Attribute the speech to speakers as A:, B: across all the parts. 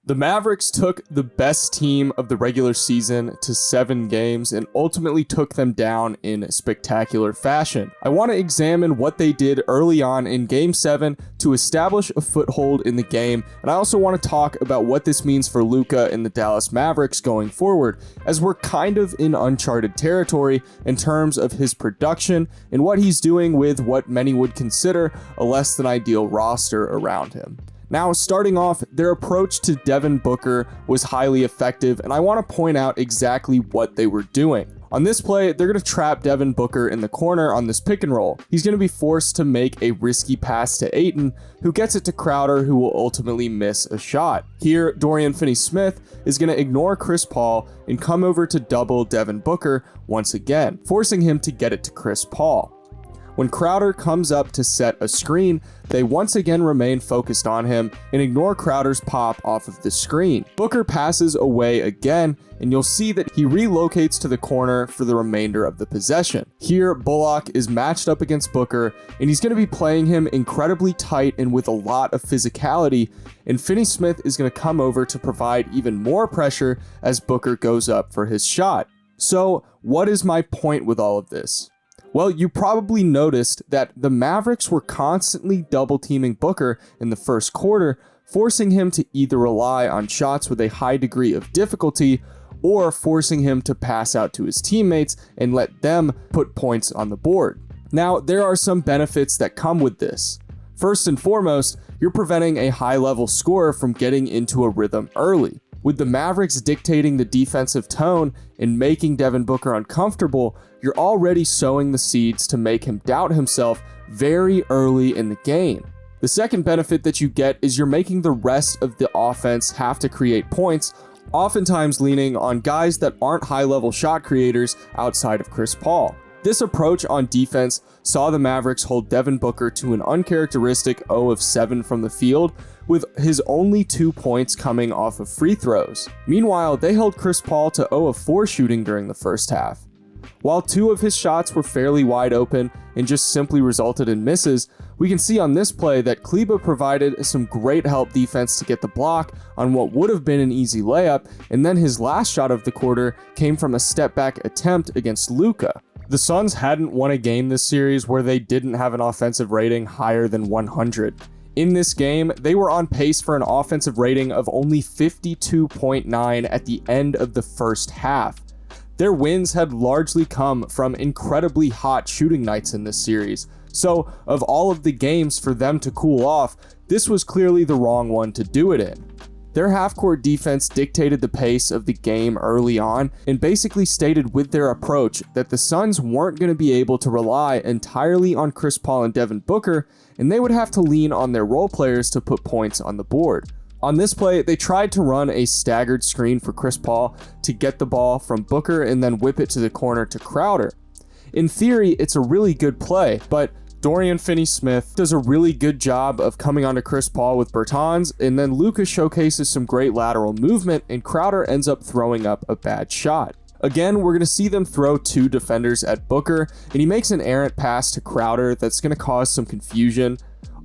A: The Mavericks took the best team of the regular season to 7 games and ultimately took them down in spectacular fashion. I want to examine what they did early on in Game 7 to establish a foothold in the game, and I also want to talk about what this means for Luka and the Dallas Mavericks going forward, as we're kind of in uncharted territory in terms of his production and what he's doing with what many would consider a less than ideal roster around him. Now, starting off, their approach to Devin Booker was highly effective, and I want to point out exactly what they were doing. On this play, they're going to trap Devin Booker in the corner on this pick and roll. He's going to be forced to make a risky pass to 𝙖𝙗𝙤𝙪, who gets it to Crowder, who will ultimately miss a shot. Here, Dorian Finney-Smith is going to ignore Chris Paul and come over to double Devin Booker once again, forcing him to get it to Chris Paul. When Crowder comes up to set a screen, they once again remain focused on him and ignore Crowder's pop off of the screen. Booker passes away again, and you'll see that he relocates to the corner for the remainder of the possession. Here, Bullock is matched up against Booker, and he's going to be playing him incredibly tight and with a lot of physicality, and Finney-Smith is going to come over to provide even more pressure as Booker goes up for his shot. So, what is my point with all of this? Well, you probably noticed that the Mavericks were constantly double teaming Booker in the first quarter, forcing him to either rely on shots with a high degree of difficulty or forcing him to pass out to his teammates and let them put points on the board. Now, there are some benefits that come with this. First and foremost, you're preventing a high-level scorer from getting into a rhythm early. With the Mavericks dictating the defensive tone and making Devin Booker uncomfortable, you're already sowing the seeds to make him doubt himself very early in the game. The second benefit that you get is you're making the rest of the offense have to create points, oftentimes leaning on guys that aren't high-level shot creators outside of Chris Paul. This approach on defense saw the Mavericks hold Devin Booker to an uncharacteristic 0 of 7 from the field, with his only 2 points coming off of free throws. Meanwhile, they held Chris Paul to 0 of 4 shooting during the first half. While 2 of his shots were fairly wide open and just simply resulted in misses, we can see on this play that 𝙖𝙗𝙤𝙪 provided some great help defense to get the block on what would have been an easy layup, and then his last shot of the quarter came from a step-back attempt against Luka. The Suns hadn't won a game this series where they didn't have an offensive rating higher than 100. In this game, they were on pace for an offensive rating of only 52.9 at the end of the first half. Their wins had largely come from incredibly hot shooting nights in this series, so of all of the games for them to cool off, this was clearly the wrong one to do it in. Their half-court defense dictated the pace of the game early on and basically stated with their approach that the Suns weren't going to be able to rely entirely on Chris Paul and Devin Booker, and they would have to lean on their role players to put points on the board. On this play, they tried to run a staggered screen for Chris Paul to get the ball from Booker and then whip it to the corner to Crowder. In theory, it's a really good play, but Dorian Finney-Smith does a really good job of coming onto Chris Paul with Bertans, and then Luka showcases some great lateral movement, and Crowder ends up throwing up a bad shot. Again, we're going to see them throw 2 defenders at Booker, and he makes an errant pass to Crowder that's going to cause some confusion.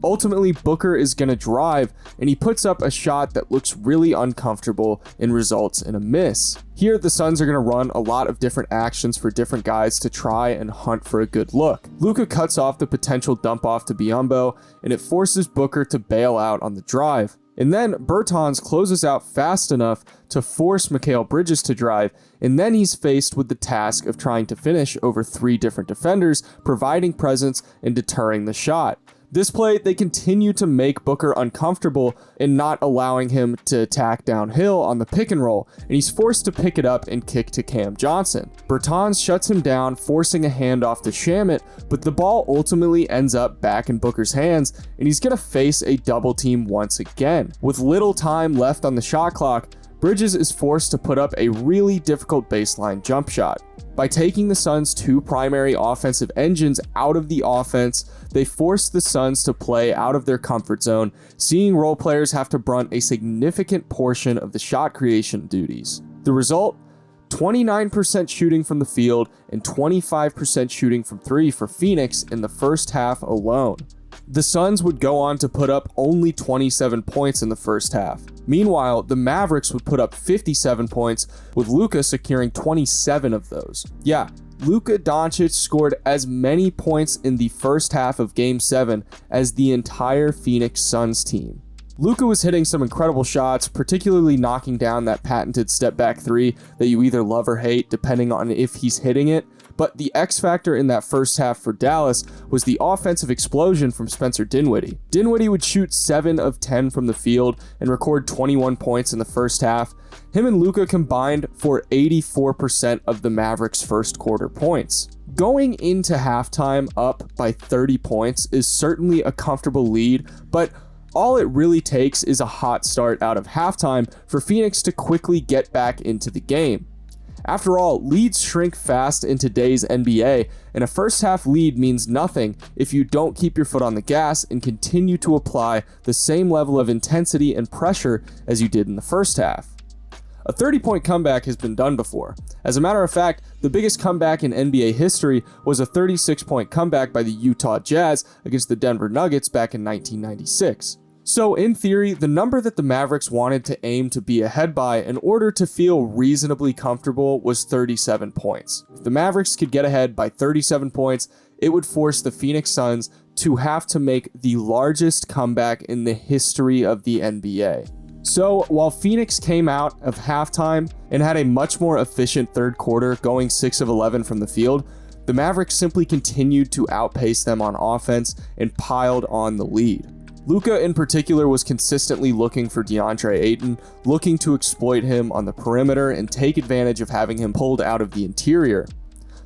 A: Ultimately, Booker is going to drive, and he puts up a shot that looks really uncomfortable and results in a miss. Here, the Suns are going to run a lot of different actions for different guys to try and hunt for a good look. Luka cuts off the potential dump off to Biyombo, and it forces Booker to bail out on the drive. And then Bertans closes out fast enough to force Mikal Bridges to drive, and then he's faced with the task of trying to finish over 3 different defenders, providing presence and deterring the shot. This play, they continue to make Booker uncomfortable and not allowing him to attack downhill on the pick and roll, and he's forced to pick it up and kick to Cam Johnson. Bertans shuts him down, forcing a handoff to Shamet, but the ball ultimately ends up back in Booker's hands, and he's going to face a double team once again. With little time left on the shot clock, Bridges is forced to put up a really difficult baseline jump shot. By taking the Suns' 2 primary offensive engines out of the offense, they forced the Suns to play out of their comfort zone, seeing role players have to brunt a significant portion of the shot creation duties. The result? 29% shooting from the field and 25% shooting from 3 for Phoenix in the first half alone. The Suns would go on to put up only 27 points in the first half. Meanwhile, the Mavericks would put up 57 points, with Luka securing 27 of those. Yeah, Luka Doncic scored as many points in the first half of Game 7 as the entire Phoenix Suns team. Luka was hitting some incredible shots, particularly knocking down that patented step-back three that you either love or hate depending on if he's hitting it. But the X factor in that first half for Dallas was the offensive explosion from Spencer Dinwiddie. Dinwiddie would shoot 7 of 10 from the field and record 21 points in the first half. Him and Luka combined for 84% of the Mavericks' first quarter points. Going into halftime up by 30 points is certainly a comfortable lead, but all it really takes is a hot start out of halftime for Phoenix to quickly get back into the game. After all, leads shrink fast in today's NBA, and a first half lead means nothing if you don't keep your foot on the gas and continue to apply the same level of intensity and pressure as you did in the first half. A 30-point comeback has been done before. As a matter of fact, the biggest comeback in NBA history was a 36-point comeback by the Utah Jazz against the Denver Nuggets back in 1996. So in theory, the number that the Mavericks wanted to aim to be ahead by in order to feel reasonably comfortable was 37 points. If the Mavericks could get ahead by 37 points, it would force the Phoenix Suns to have to make the largest comeback in the history of the NBA. So while Phoenix came out of halftime and had a much more efficient third quarter, going 6 of 11 from the field, the Mavericks simply continued to outpace them on offense and piled on the lead. Luka in particular was consistently looking for DeAndre Ayton, looking to exploit him on the perimeter and take advantage of having him pulled out of the interior.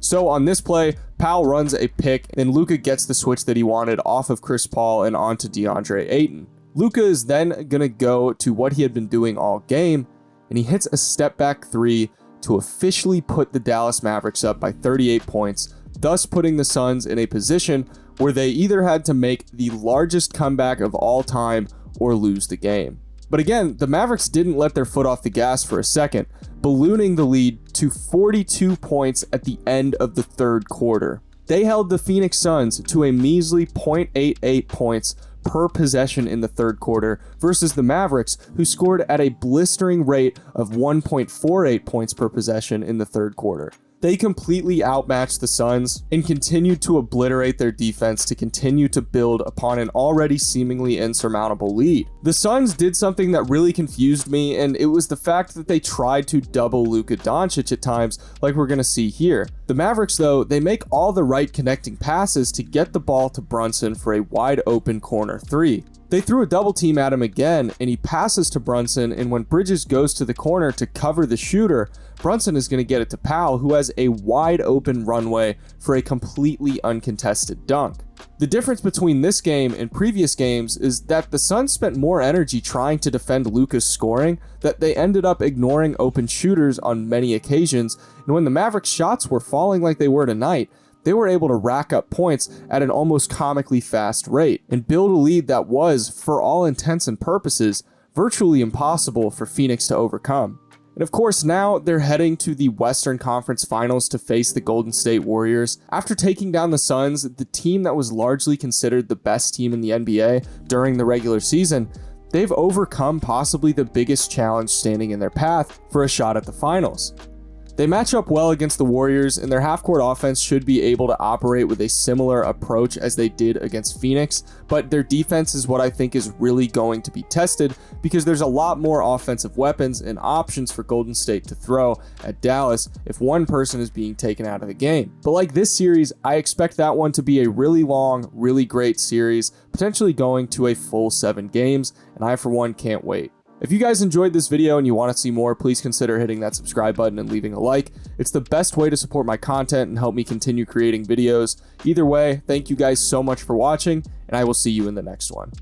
A: So on this play, Powell runs a pick and Luka gets the switch that he wanted off of Chris Paul and onto DeAndre Ayton. Luka is then going to go to what he had been doing all game, and he hits a step-back three to officially put the Dallas Mavericks up by 38 points, thus putting the Suns in a position where they either had to make the largest comeback of all time or lose the game. But again, the Mavericks didn't let their foot off the gas for a second, ballooning the lead to 42 points at the end of the third quarter. They held the Phoenix Suns to a measly 0.88 points per possession in the third quarter versus the Mavericks, who scored at a blistering rate of 1.48 points per possession in the third quarter. They completely outmatched the Suns and continued to obliterate their defense to continue to build upon an already seemingly insurmountable lead. The Suns did something that really confused me, and it was the fact that they tried to double Luka Doncic at times, like we're going to see here. The Mavericks, though, they make all the right connecting passes to get the ball to Brunson for a wide open corner three. They threw a double team at him again, and he passes to Brunson, and when Bridges goes to the corner to cover the shooter, Brunson is going to get it to Powell, who has a wide open runway for a completely uncontested dunk. The difference between this game and previous games is that the Suns spent more energy trying to defend Luka's scoring, that they ended up ignoring open shooters on many occasions, and when the Mavericks' shots were falling like they were tonight, they were able to rack up points at an almost comically fast rate and build a lead that was, for all intents and purposes, virtually impossible for Phoenix to overcome. And of course, now they're heading to the Western Conference Finals to face the Golden State Warriors. After taking down the Suns, the team that was largely considered the best team in the NBA during the regular season, they've overcome possibly the biggest challenge standing in their path for a shot at the finals. They match up well against the Warriors, and their half-court offense should be able to operate with a similar approach as they did against Phoenix, but their defense is what I think is really going to be tested because there's a lot more offensive weapons and options for Golden State to throw at Dallas if one person is being taken out of the game. But like this series, I expect that one to be a really long, really great series, potentially going to a full 7 games, and I for one can't wait. If you guys enjoyed this video and you want to see more, please consider hitting that subscribe button and leaving a like. It's the best way to support my content and help me continue creating videos. Either way, thank you guys so much for watching, and I will see you in the next one.